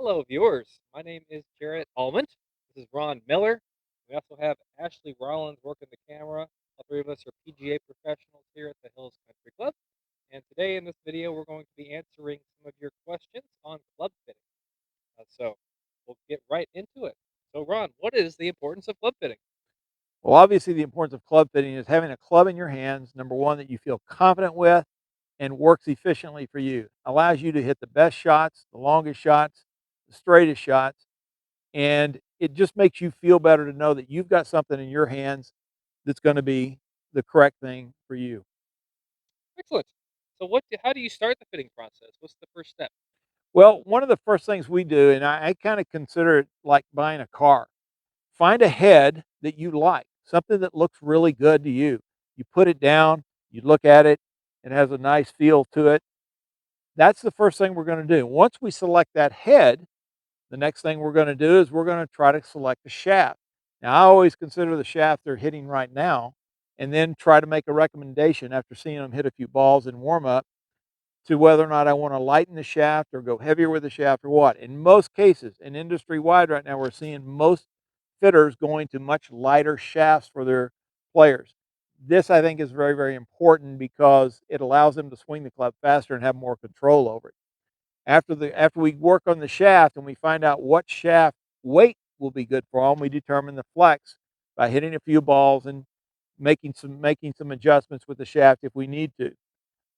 Hello, viewers. My name is Jarrett Almond. This is Ron Miller. We also have Ashley Rollins working the camera. All three of us are PGA professionals here at the Hills Country Club. And today in this video, we're going to be answering some of your questions on club fitting. So we'll get right into it. So, Ron, what is the importance of club fitting? Well, obviously, the importance of club fitting is having a club in your hands, number one, that you feel confident with and works efficiently for you. Allows you to hit the best shots, the longest shots, the straightest shots, and it just makes you feel better to know that you've got something in your hands that's going to be the correct thing for you. Excellent. So, how do you start the fitting process? What's the first step? Well, one of the first things we do, and I kind of consider it like buying a car. Find a head that you like, something that looks really good to you. You put it down, you look at it, it has a nice feel to it. That's the first thing we're going to do. Once we select that head, the next thing we're going to do is we're going to try to select the shaft. Now, I always consider the shaft they're hitting right now and then try to make a recommendation after seeing them hit a few balls in warm up to whether or not I want to lighten the shaft or go heavier with the shaft or what. In most cases, and industry wide right now, we're seeing most fitters going to much lighter shafts for their players. This, I think, is very, very important because it allows them to swing the club faster and have more control over it. After we work on the shaft and we find out what shaft weight will be good for them, we determine the flex by hitting a few balls and making some adjustments with the shaft if we need to.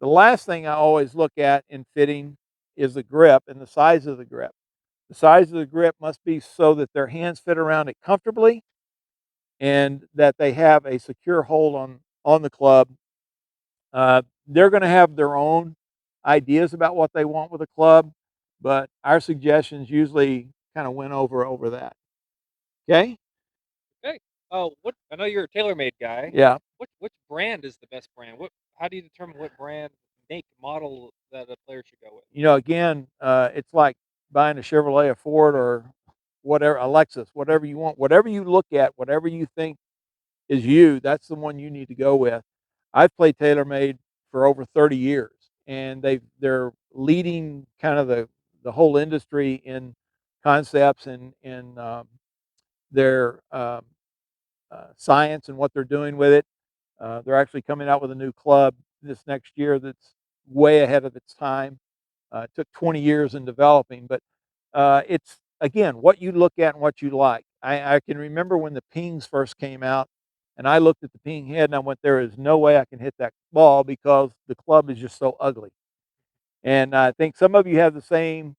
The last thing I always look at in fitting is the grip and the size of the grip. The size of the grip must be so that their hands fit around it comfortably and that they have a secure hold on the club. They're going to have their own ideas about what they want with a club, but our suggestions usually kind of win over that. Okay? Okay. Oh, what I know you're a TaylorMade guy. Yeah. Which brand is the best brand? What How do you determine what brand, make, model that a player should go with? Again, it's like buying a Chevrolet, a Ford, or whatever, a Lexus, whatever you want, whatever you look at, whatever you think is you, that's the one you need to go with. I've played TaylorMade for over 30 years, and they're leading kind of the whole industry in concepts and their science and what they're doing with it. They're actually coming out with a new club this next year that's way ahead of its time. It took 20 years in developing, but it's again what you look at and what you like. I can remember when the pings first came out, and I looked at the ping head and I went, "There is no way I can hit that ball because the club is just so ugly." And I think some of you have the same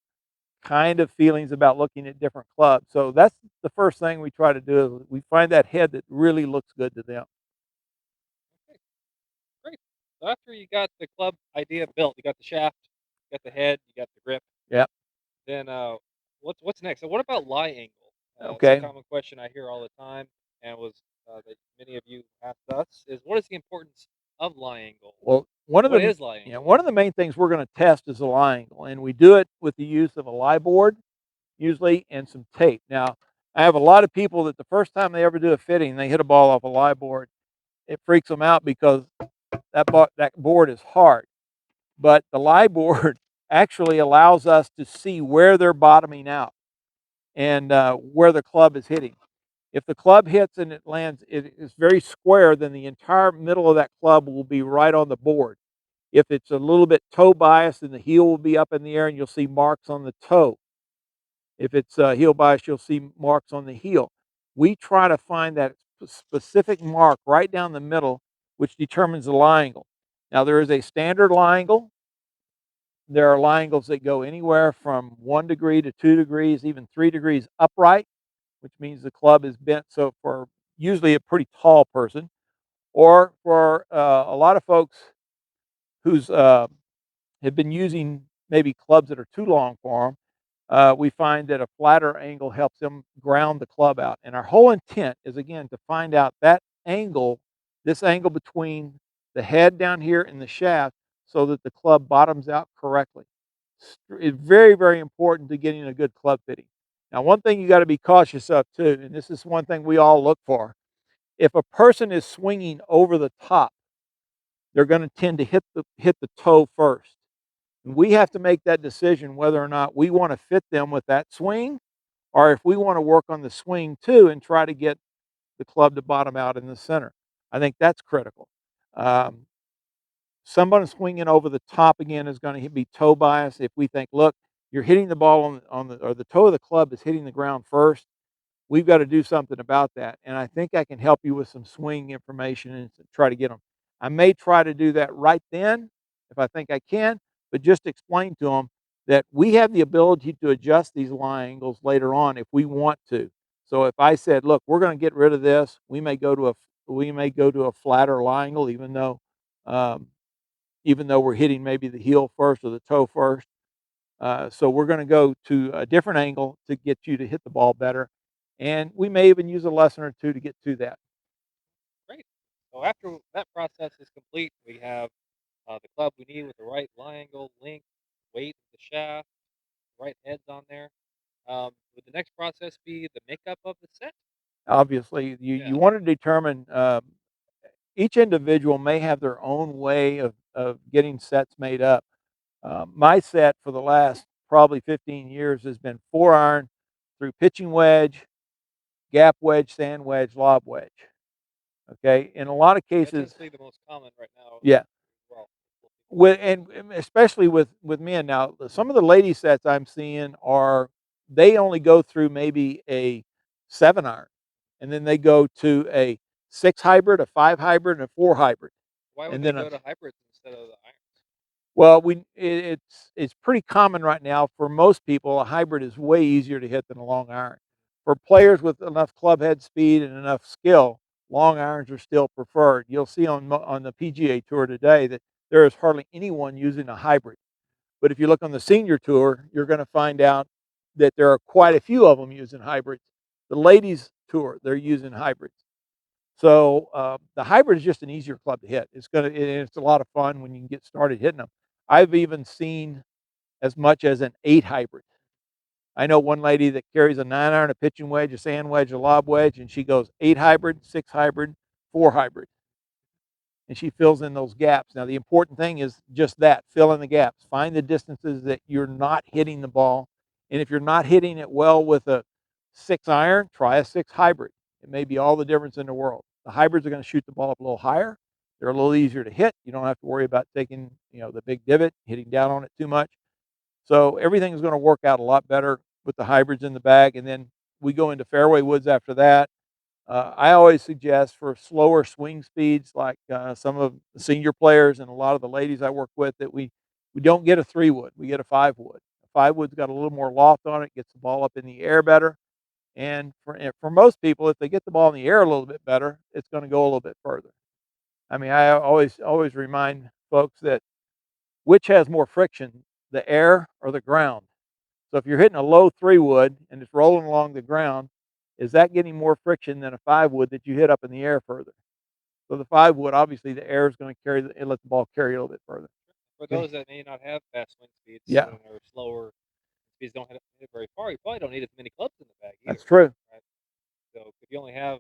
kind of feelings about looking at different clubs. So that's the first thing we try to do. Is we find that head that really looks good to them. Okay, great. So after you got the club idea built, you got the shaft, you got the head, you got the grip. Yeah. Then what's next? So what about lie angle? It's a Okay. common question I hear all the time, and was that many of you asked us is what is the importance of lie angle? Well, one of What the is lie angle? one of the main things we're going to test is the lie angle, and we do it with the use of a lie board usually and some tape. Now, I have a lot of people that the first time they ever do a fitting, they hit a ball off a lie board. It freaks them out because that board is hard. But the lie board actually allows us to see where they're bottoming out and where the club is hitting. If the club hits and it lands, it is very square, then the entire middle of that club will be right on the board. If it's a little bit toe biased, then the heel will be up in the air and you'll see marks on the toe. If it's heel bias, you'll see marks on the heel. We try to find that specific mark right down the middle, which determines the lie angle. Now, there is a standard lie angle. There are lie angles that go anywhere from 1 degree to 2 degrees, even 3 degrees upright, which means the club is bent. So, for usually a pretty tall person, or for a lot of folks who's have been using maybe clubs that are too long for them, we find that a flatter angle helps them ground the club out. And our whole intent is, again, to find out that angle, this angle between the head down here and the shaft, so that the club bottoms out correctly. It's very, very important to getting a good club fitting. Now, one thing you got to be cautious of too, and this is one thing we all look for. If a person is swinging over the top, they're going to tend to hit the toe first. And we have to make that decision whether or not we want to fit them with that swing, or if we want to work on the swing too and try to get the club to bottom out in the center. I think that's critical. Um, Someone swinging over the top again is going to be toe bias. If we think, look, you're hitting the ball on the, or the toe of the club is hitting the ground first, we've got to do something about that. And I think I can help you with some swing information and try to get them. I may try to do that right then if I think I can, but just explain to them that we have the ability to adjust these lie angles later on if we want to. So if I said, look, we're going to get rid of this, we may go to a flatter lie angle, um, even though we're hitting maybe the heel first or the toe first. So we're going to go to a different angle to get you to hit the ball better, and we may even use a lesson or two to get to that. Great. So after that process is complete, we have the club we need with the right lie angle, length, weight of the shaft, right heads on there. Would the next process be the makeup of the set? Obviously, Yeah. you want to determine each individual may have their own way of getting sets made up. My set for the last probably 15 years has been 4 iron through pitching wedge, gap wedge, sand wedge, lob wedge. Okay, in a lot of That tends cases, to be the most common right now yeah. as well. With and especially with men now, some of the lady sets I'm seeing are they only go through maybe a 7 iron, and then they go to a 6 hybrid, a 5 hybrid, and a 4 hybrid, Why would and they then go to hybrids instead of the irons? well, it's pretty common right now for most people. A hybrid is way easier to hit than a long iron. For players with enough club head speed and enough skill, long irons are still preferred. You'll see on the PGA Tour today that there is hardly anyone using a hybrid. But if you look on the senior tour, you're going to find out that there are quite a few of them using hybrids. The ladies tour, they're using hybrids. So the hybrid is just an easier club to hit. It's a lot of fun when you can get started hitting them. I've even seen as much as an 8 hybrid. I know one lady that carries a 9 iron, a pitching wedge, a sand wedge, a lob wedge, and she goes 8 hybrid, 6 hybrid, 4 hybrid, and she fills in those gaps. Now the important thing is just that: fill in the gaps. Find the distances that you're not hitting the ball, and if you're not hitting it well with a 6 iron, try a 6 hybrid. It may be all the difference in the world. The hybrids are going to shoot the ball up a little higher. They're a little easier to hit. You don't have to worry about taking the big divot, hitting down on it too much. So everything is going to work out a lot better with the hybrids in the bag, and then we go into fairway woods after that. I always suggest for slower swing speeds, like some of the senior players and a lot of the ladies I work with, that we don't get a 3 wood, we get a 5 wood. A 5 wood's got a little more loft on it, gets the ball up in the air better, and for most people, if they get the ball in the air a little bit better, it's going to go a little bit further. I mean, I always remind folks that which has more friction, the air or the ground. So if you're hitting a low 3 wood and it's rolling along the ground, is that getting more friction than a 5 wood that you hit up in the air further? So the 5 wood, obviously, the air is going to it lets the ball carry a little bit further. For Okay. those that may not have fast swing speeds Yeah, and are slower speeds, don't hit it very far, you probably don't need as many clubs in the bag either. that's true. Right? So if you only have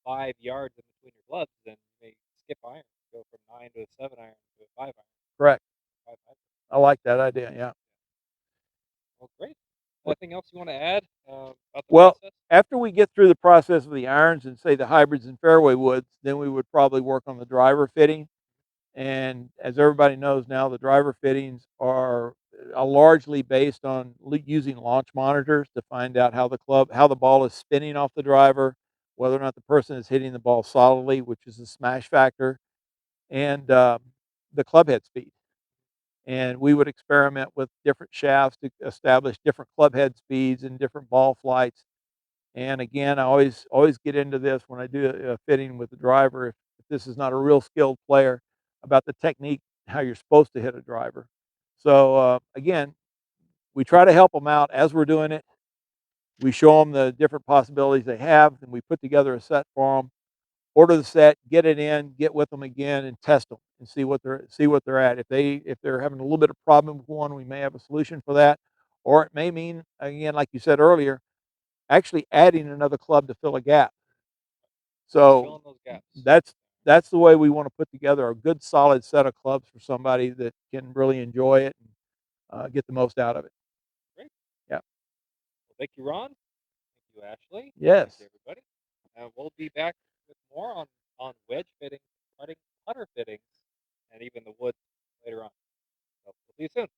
5 yards in between your gloves, then you may skip iron, go from 9 to a 7 iron to a 5 iron, Correct. 5 iron. I like that idea. Yeah. Well, great. Anything else you want to add about the Well, process? after we get through the process of the irons and say the hybrids and fairway woods, then we would probably work on the driver fitting. And as everybody knows now, the driver fittings are largely based on using launch monitors to find out how the ball is spinning off the driver, whether or not the person is hitting the ball solidly, which is the smash factor, and the club head speed. And we would experiment with different shafts to establish different club head speeds and different ball flights. And again, I always get into this when I do a fitting with the driver. If this is not a real skilled player, about the technique, how you're supposed to hit a driver. So again, we try to help them out as we're doing it. We show them the different possibilities they have, and we put together a set for them. Order the set, get it in, get with them again, and test them and see what they're at. If they're having a little bit of problem with one, we may have a solution for that, or it may mean, again, like you said earlier, actually adding another club to fill a gap. So Fill in those gaps. that's the way we want to put together a good solid set of clubs for somebody that can really enjoy it. get the most out of it. Great. Yeah. Well, thank you, Ron. Thank you, Ashley. Thank Yes. you, everybody. And we'll be back with more on wedge fittings, putter fittings, and even the wood later on. So we'll see you soon.